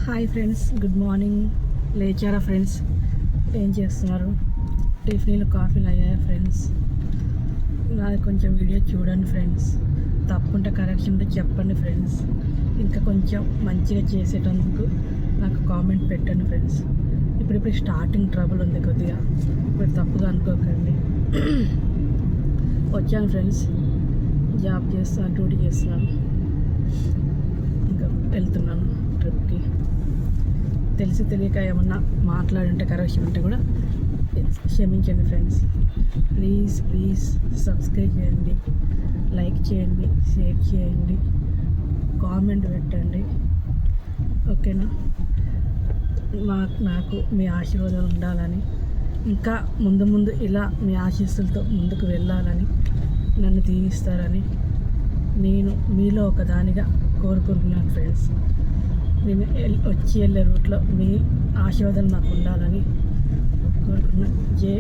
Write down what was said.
Hi friends, good morning. లేచారా friends? ఏం చేస్తున్నారు? టిఫిన్లు కాఫీలు అయ్యాయా ఫ్రెండ్స్? నాది కొంచెం వీడియో చూడండి ఫ్రెండ్స్. తప్పుంటే కరెక్షన్ ఉంటే చెప్పండి ఫ్రెండ్స్. ఇంకా కొంచెం మంచిగా చేసేటందుకు నాకు కామెంట్ పెట్టండి ఫ్రెండ్స్. ఇప్పుడు స్టార్టింగ్ ట్రబుల్ ఉంది కొద్దిగా, ఇప్పుడు తప్పుగా అనుకోకండి. వచ్చాను ఫ్రెండ్స్, జాబ్ చేస్తున్నాను, డ్యూటీ చేస్తున్నాను, ఇంకా వెళ్తున్నాను ట్రిప్కి. తెలిసి తెలియక ఏమన్నా మాట్లాడుంటే కరెక్షన్ ఉంటే కూడా క్షమించండి ఫ్రెండ్స్. ప్లీజ్ సబ్స్క్రైబ్ చేయండి, లైక్ చేయండి, షేర్ చేయండి, కామెంట్ పెట్టండి, ఓకేనా? నాకు మీ ఆశీర్వాదాలు ఉండాలని, ఇంకా ముందు ఇలా మీ ఆశీస్సులతో ముందుకు వెళ్ళాలని, నన్ను దీవిస్తారని నేను మీలో ఒకదానిగా కోరుకుంటున్నాను ఫ్రెండ్స్. నేను వెళ్ళే రూట్లో మీ ఆశీర్వాదాలు నాకు ఉండాలని కోరుకున్నాను. జై